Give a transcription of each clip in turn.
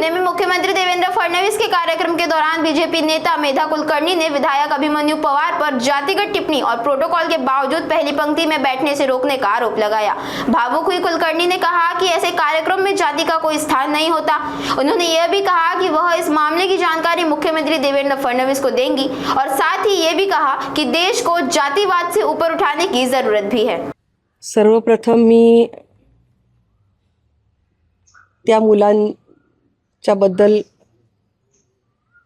पुणे में मुख्यमंत्री देवेंद्र फडणवीस के कार्यक्रम के दौरान बीजेपी नेता मेधा कुलकर्णी ने विधायक अभिमन्यु पवार पर जातिगत टिप्पणी और प्रोटोकॉल के बावजूद पहली पंक्ति में बैठने से रोकने का आरोप लगाया। भावुक हुई कुलकर्णी ने कहा कि ऐसे कार्यक्रम में जाति का कोई स्थान नहीं होता। उन्होंने यह भी कहा कि वह इस मामले की जानकारी मुख्यमंत्री देवेंद्र फडणवीस को देंगी और साथ ही ये भी कहा कि देश को जातिवाद से ऊपर उठाने की जरूरत भी है। सर्वप्रथम मी त्या मुलांच्या बद्दल,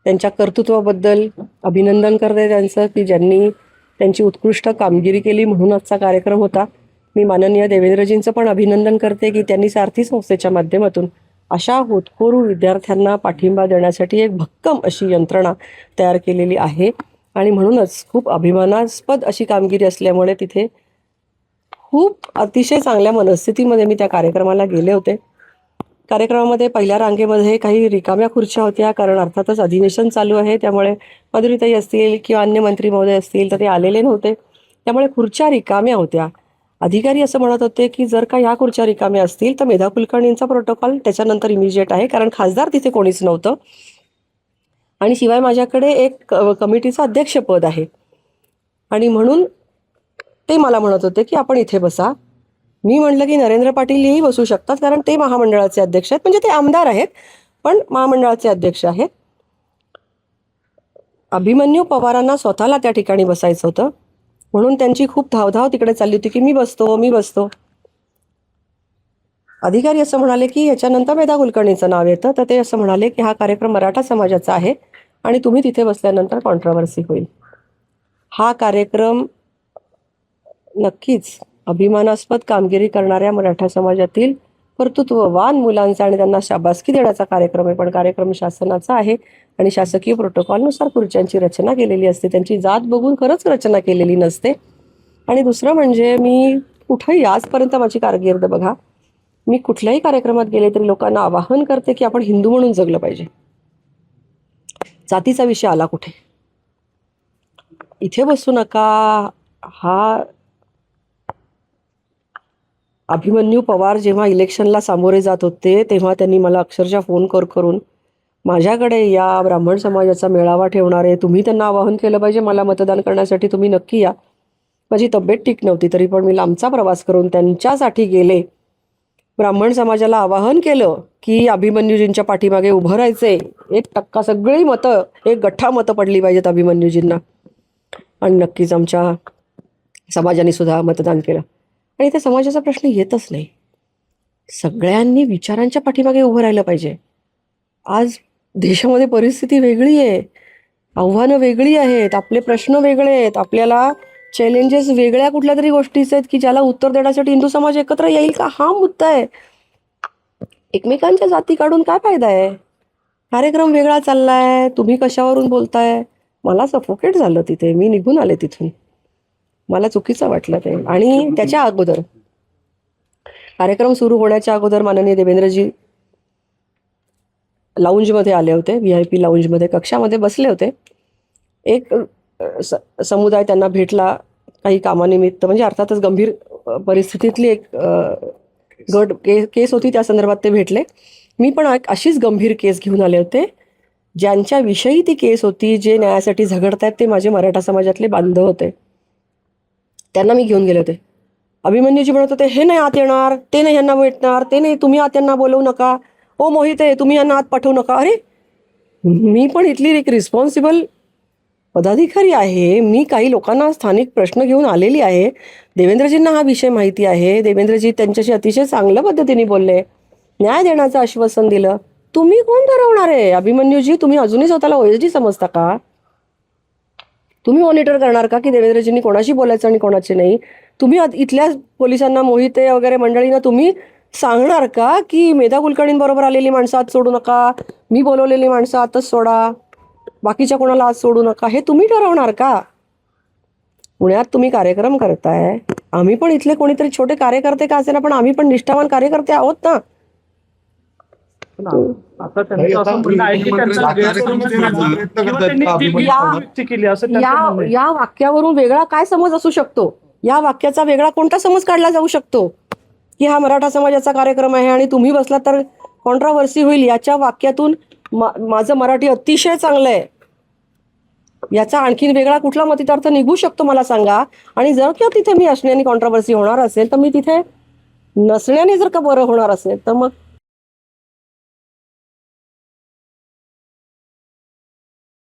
त्यांच्या कर्तृत्वाबद्दल अभिनंदन करते त्यांचं की ज्यांनी त्यांची उत्कृष्ट कामगिरी केली म्हणून आजचा कार्यक्रम होता। मी माननीय देवेंद्रजींचं पण अभिनंदन करते की त्यांनी सारथी संस्थेच्या माध्यमातून अशा होतकरू विद्यार्थ्यांना पाठिंबा देण्यासाठी एक भक्कम अशी यंत्रणा तयार केलेली आहे आणि म्हणूनच खूप अभिमानास्पद अशी कामगिरी असल्यामुळे तिथे खूप अतिशय चांगल्या मनस्थितीमध्ये मी त्या कार्यक्रमाला गेले होते। कार्यक्रमामध्ये पहिल्या रांगेमध्ये काही रिकाम्या खुर्च्या होत्या, कारण अर्थातच अधिवेशन चालू आहे, त्यामुळे माधुरीताई असतील किंवा अन्य मंत्री महोदय असतील तर ते आलेले नव्हते, त्यामुळे खुर्च्या रिकाम्या होत्या। अधिकारी असं म्हणत होते की जर का ह्या खुर्च्या रिकाम्या असतील तर मेधा कुलकर्णींचा प्रोटोकॉल त्याच्यानंतर इमिजिएट आहे, कारण खासदार तिथे कोणीच नव्हतं आणि शिवाय माझ्याकडे एक कमिटीचं अध्यक्षपद आहे आणि म्हणून ते मला म्हणत होते की आपण इथे बसा। मी म्हटलं की नरेंद्र पाटील हेही बसू शकतात, कारण ते महामंडळाचे अध्यक्ष आहेत, म्हणजे ते आमदार आहेत पण महामंडळाचे अध्यक्ष आहेत। अभिमन्यू पवारांना स्वतःला त्या ठिकाणी बसायचं होतं म्हणून त्यांची खूप धावधाव तिकडे चालली होती की मी बसतो। अधिकारी असं म्हणाले की ह्याच्यानंतर मेधा कुलकर्णीचं नाव येतं, तर ते असं म्हणाले की हा कार्यक्रम मराठा समाजाचा आहे आणि तुम्ही तिथे बसल्यानंतर कॉन्ट्रोवर्सी होईल। हा कार्यक्रम नक्कीच अभिमानास्पद कामगिरी करणाऱ्या मराठा समाजातील कर्तृत्ववान मुलांचा आणि त्यांना शाबासकी देण्याचा कार्यक्रम आहे, पण कार्यक्रम शासनाचा आहे आणि शासकीय प्रोटोकॉलनुसार खुर्च्यांची रचना केलेली असते, त्यांची जात बघून खरंच रचना केलेली नसते। आणि दुसरं म्हणजे मी कुठंही आजपर्यंत माझी कारकीर्द बघा, मी कुठल्याही कार्यक्रमात गेले तरी लोकांना आवाहन करते की आपण हिंदू म्हणून जगलं पाहिजे। जातीचा विषय आला कुठे, इथे बसू नका। हा अभिमन्यू पवार जेव्हा इलेक्शनला सामोरे जात होते तेव्हा त्यांनी मला अक्षरशः फोन करून माझ्याकडे या, ब्राह्मण समाजाचा मेळावा ठेवणार आहे, तुम्ही त्यांना आवाहन केलं पाहिजे मला मतदान करण्यासाठी, तुम्ही नक्की या। माझी तब्येत ठीक नव्हती तरी पण मी लांबचा प्रवास करून त्यांच्यासाठी गेले, ब्राह्मण समाजाला आवाहन केलं की अभिमन्यूजींच्या पाठीमागे उभं राहायचंय। 1% सगळी मतं, एक गठ्ठा मतं पडली पाहिजेत अभिमन्यूजींना आणि नक्कीच आमच्या समाजाने सुद्धा मतदान केलं आणि त्या समाजाचा प्रश्न येतच नाही। सगळ्यांनी विचारांच्या पाठीमागे उभं राहिलं पाहिजे। आज देशामध्ये परिस्थिती वेगळी आहे, आव्हानं वेगळी आहेत, आपले प्रश्न वेगळे आहेत, आपल्याला चॅलेंजेस वेगळ्या कुठल्या तरी गोष्टीचे आहेत की ज्याला उत्तर देण्यासाठी हिंदू समाज एकत्र येईल का, हा मुद्दा आहे। एकमेकांच्या जाती काढून काय फायदा आहे? कार्यक्रम वेगळा चाललाय, तुम्ही कशावरून बोलताय? मला सफोकेट झालं तिथे, मी निघून आले तिथून, मला चुकीचं वाटलं ते। आणि त्याच्या अगोदर, कार्यक्रम सुरू होण्याच्या अगोदर माननीय देवेंद्रजी लाऊंजमध्ये आले होते, VIP लाऊंजमध्ये कक्षामध्ये बसले होते। एक समुदाय त्यांना भेटला काही कामानिमित्त, म्हणजे अर्थातच गंभीर परिस्थितीतली एक केस होती, त्या संदर्भात ते भेटले। मी पण एक अशीच गंभीर केस घेऊन आले होते, ज्यांच्याविषयी ती केस होती, जे न्यायासाठी झगडतायत ते माझे मराठा समाजातले बांधव होते, त्यांना मी घेऊन गेले होते। अभिमन्यूजी म्हणत होते हे नाही आत येणार, ते नाही यांना भेटणार, ते नाही, तुम्ही आत यांना बोलवू नका, ओ मोहिते तुम्ही यांना आत पाठवू नका। अरे मी पण इथली एक रिस्पॉन्सिबल पदाधिकारी आहे, मी काही लोकांना स्थानिक प्रश्न घेऊन आलेली आहे, देवेंद्रजींना हा विषय माहिती आहे, देवेंद्रजी त्यांच्याशी अतिशय चांगल्या पद्धतीने बोलले, न्याय देण्याचं आश्वासन दिलं। तुम्ही कोण ठरवणार आहे? अभिमन्यूजी तुम्ही अजूनही स्वतःला OSD समजता का? तुम्ही मॉनिटर करणार का की देवेंद्रजींनी कोणाशी बोलायचं आणि कोणाचे नाही? तुम्ही इथल्या पोलिसांना, मोहिते वगैरे मंडळींना तुम्ही सांगणार का की मेधा कुलकर्णींबरोबर आलेली माणसं आत सोडू नका, मी बोलवलेली माणसं आतच सोडा, बाकीच्या कोणाला आत सोडू नका, हे तुम्ही ठरवणार का? पुण्यात तुम्ही कार्यक्रम करताय, आम्ही पण इथले कोणीतरी छोटे कार्यकर्ते का असेना, पण आम्ही पण निष्ठावान कार्यकर्ते आहोत ना। आता त्यांचं असं म्हणणं आहे की त्यांचा गैरसमज किंवा त्यांनी व्यक्त केली असं त्यांचं म्हणणं आहे। या वाक्यावरून वेगळा काय समज असू शकतो? या वाक्याचा वेगळा कोणता समज काढला जाऊ शकतो की हा मराठा समाजाचा कार्यक्रम आहे आणि तुम्ही बसला तर कॉन्ट्राव्हर्सी होईल याच्या वाक्यातून माझं मराठी अतिशय चांगलं आहे, याचा आणखीन वेगळा कुठला मतितार्थ निघू शकतो मला सांगा. आणि जर का तिथे मी असण्याने कॉन्ट्राव्हर्सी होणार असेल तर मी तिथे नसण्याने जर का बरं होणार असेल तर मग